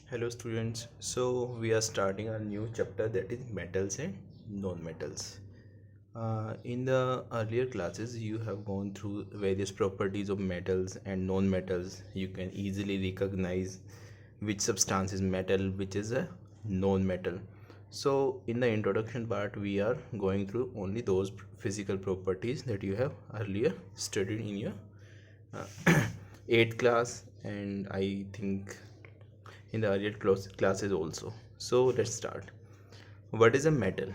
Hello students, so we are starting a new chapter, that is metals and non-metals. In the earlier classes you have gone through various properties of metals and non-metals. You can easily recognize which substance is metal, which is a non-metal. So in the introduction part we are going through only those physical properties that you have earlier studied in your 8th class, and I think in the earlier classes also. So let's start. What is a metal?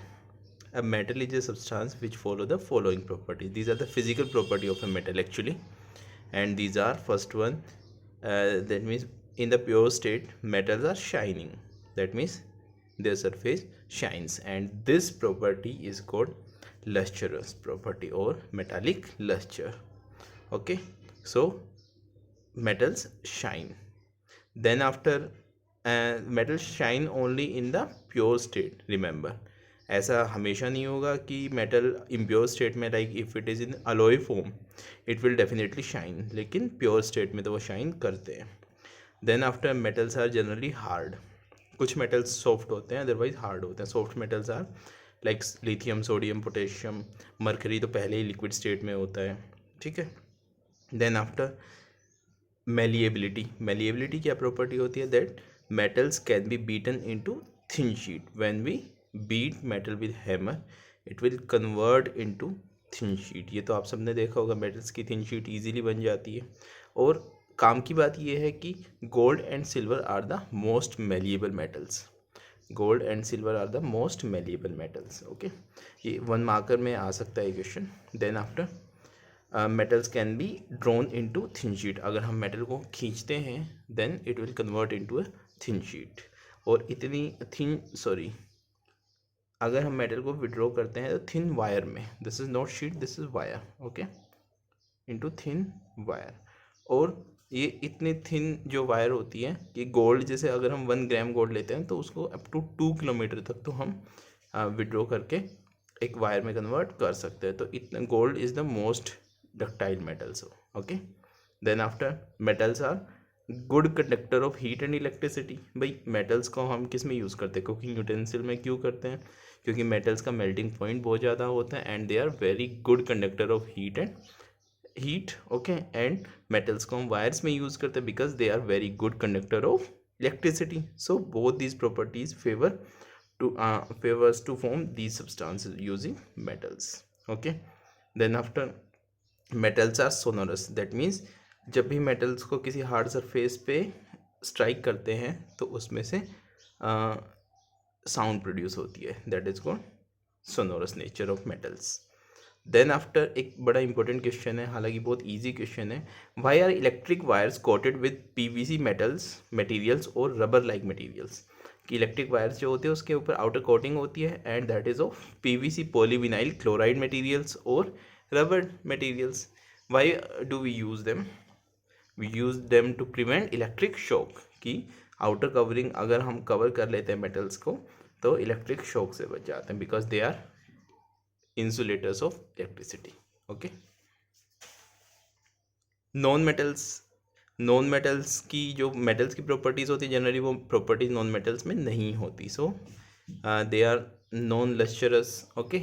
A metal is a substance which follow the following properties. These are the physical property of a metal actually, and these are first one, that means in the pure state metals are shining. That means their surface shines, and this property is called lustrous property or metallic luster. Okay, so metals shine. Then after, metal shine only in the pure state. Remember, ऐसा हमेशा नहीं होगा कि metal impure state में, like if it is in alloy form it will definitely shine, लेकिन pure state में तो वो शाइन करते हैं. Then after, metals are generally hard. कुछ मेटल्स सॉफ्ट होते हैं, अदरवाइज हार्ड होते हैं. Soft metals are like lithium, sodium, potassium, mercury तो पहले ही लिक्विड स्टेट में होता है. ठीक है. देन आफ्टर, मेलिएबिलिटी क्या प्रॉपर्टी होती है? That metals can be beaten into thin sheet. When we beat metal with hammer, it will convert into thin sheet. ये तो आप सबने देखा होगा, metals की thin sheet easily बन जाती है. और काम की बात ये है कि gold and silver are the most malleable metals. Gold and silver are the most malleable metals. Okay, ये 1 मार्कर में आ सकता है question. Then after, metals can be drawn into thin sheet. अगर हम मेटल को खींचते हैं then it will convert into a thin sheet. और इतनी थिन, सॉरी, अगर हम मेटल को विड्रॉ करते हैं तो थिन वायर में, this is not sheet, this is wire. Okay, into thin wire. और ये इतनी थिन जो वायर होती है कि गोल्ड, जैसे अगर हम 1 ग्राम गोल्ड लेते हैं तो उसको अप टू 2 किलोमीटर तक तो हम विड्रॉ करके एक वायर में कन्वर्ट कर सकते हैं. तो इतना gold is the most ductile metals. Okay. Then after, metals are good conductor of heat and electricity. भाई मेटल्स को हम किस में यूज़ करते हैं? कुकिंग यूटेंसिल में. क्यों करते हैं? क्योंकि मेटल्स का मेल्टिंग पॉइंट बहुत ज़्यादा होता है and they are very good conductor of heat. Okay. And metals को हम वायर्स में यूज़ करते हैं because they are very good conductor of electricity. So both these properties favors to form these substances using metals. Okay. Then after, metals are sonorous. that means जब भी metals को किसी hard surface पे strike करते हैं तो उसमें से साउंड प्रोड्यूस होती है. That is called sonorous nature of metals. Then after, एक बड़ा इंपॉर्टेंट क्वेश्चन है, हालांकि बहुत इजी क्वेश्चन है. Why are electric wires coated with PVC materials और रबर लाइक मटेरियल्स? कि इलेक्ट्रिक वायर्स जो होते हैं उसके ऊपर आउटर कोटिंग होती है and that is of PVC polyvinyl chloride materials और rubber materials. Why do we use them? We use them to prevent electric shock. कि आउटर कवरिंग अगर हम कवर कर लेते हैं मेटल्स को तो इलेक्ट्रिक शॉक से बच जाते हैं because they are insulators of electricity. Okay. Non metals की जो मेटल्स की प्रॉपर्टीज़ होती है जनरली वो प्रॉपर्टीज नॉन मेटल्स में नहीं होती. So they are non lustrous. Okay.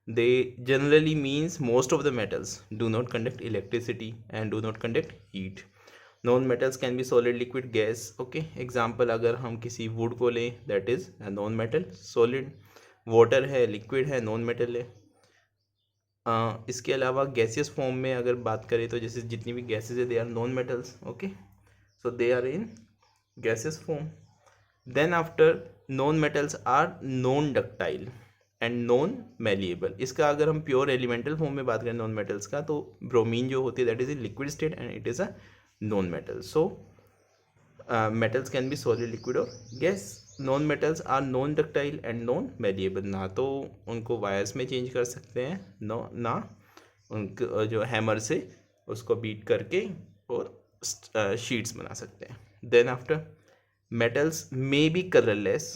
They generally means most of the metals do not conduct electricity and do not conduct heat. Non metals can be solid, liquid, gas. Okay. Example, अगर हम किसी wood को लें that is non metal, solid. Water है, liquid है, non metal है. इसके अलावा गैसियस फॉर्म में अगर बात करें तो जैसे जितनी भी गैसेज है they are non metals. Okay. So they are in gaseous form. Then after, non metals are non ductile and non malleable. इसका अगर हम प्योर एलिमेंटल फॉर्म में बात करें नॉन मेटल्स का तो ब्रोमीन जो होती है that is in liquid state and it is a non metal. So metals can be solid, liquid और gas. Non metals are non ductile and non malleable. ना तो उनको वायर्स में चेंज कर सकते हैं, ना उनको जो हैमर से उसको बीट करके और शीट्स बना सकते हैं. Then after, metals may be colourless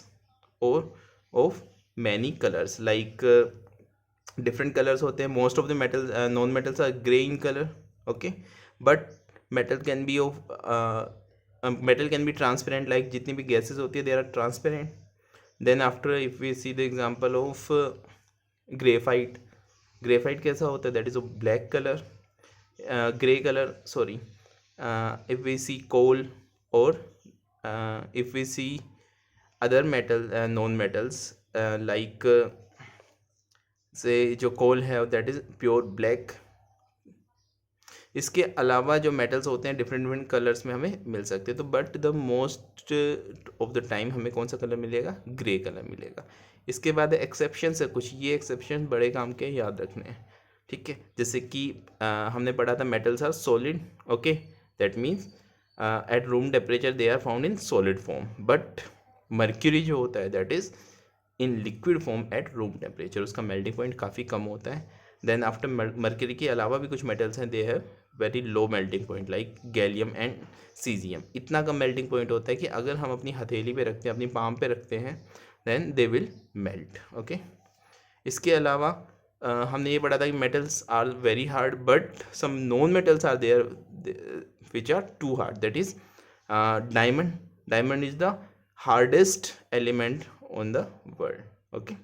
और of many colours. Like different colours होते हैं. Most of the metals, non metals are grey in colour. Okay. But metal can be of metal can be transparent, like जितनी भी gases होती है they are transparent. Then after if we see the example of graphite, graphite कैसा होता है, that is a black color, gray color, sorry. If we see coal, or if we see other metal known metals, like से जो कोल है that is pure black. इसके अलावा जो metals होते हैं डिफरेंट डिफरेंट कलर्स में हमें मिल सकते हैं, तो but the most of the time हमें कौन सा कलर मिलेगा, ग्रे कलर मिलेगा. इसके बाद एक्सेप्शंस है कुछ, ये एक्सेप्शन बड़े काम के याद रखने हैं, ठीक है. जैसे कि हमने पढ़ा था metals are solid, okay, that means at room temperature they are found in solid form, but mercury जो होता है that is in liquid form at room temperature, उसका मेल्टिंग पॉइंट काफ़ी कम होता है. देन आफ्टर मर्क्यूरी के अलावा भी कुछ मेटल्स हैं they have very low melting point, like gallium and caesium. इतना कम मेल्टिंग पॉइंट होता है कि अगर हम अपनी हथेली पे रखते हैं, अपनी पाम पे रखते हैं, then they will melt, okay. इसके अलावा हमने ये पढ़ा था कि metals are very hard, but some non metals are there which are too hard, that is diamond. Diamond is the hardest element on the world, okay,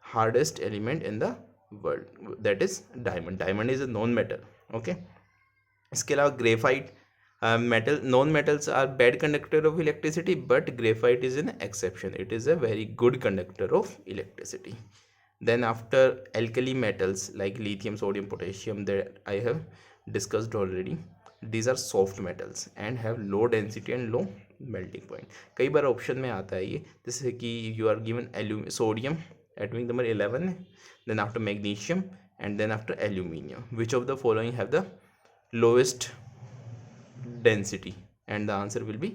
hardest element in the world, that is diamond. Diamond is a known metal, okay. इसके अलावा graphite metal, known metals are bad conductor of electricity, but graphite is an exception, it is a very good conductor of electricity. Then after alkali metals like lithium, sodium, potassium, that I have discussed already, these are soft metals and have low density and low melting point. कई बार option में आता है ये, जैसे कि you are given sodium atomic number 11, then after magnesium and then after aluminium, which of the following have the lowest density, and the answer will be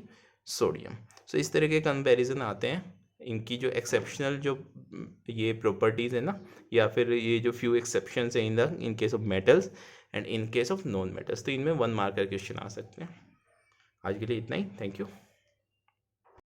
sodium. So इस तरह के कंपैरिजन आते हैं. इनकी जो एक्सेप्शनल जो ये प्रॉपर्टीज़ है ना, या फिर ये जो फ्यू एक्सेप्शंस हैं in case of metals and in case of non metals, तो इनमें 1 मार्क का क्वेश्चन आ सकते हैं. आज के लिए इतना ही, थैंक यू.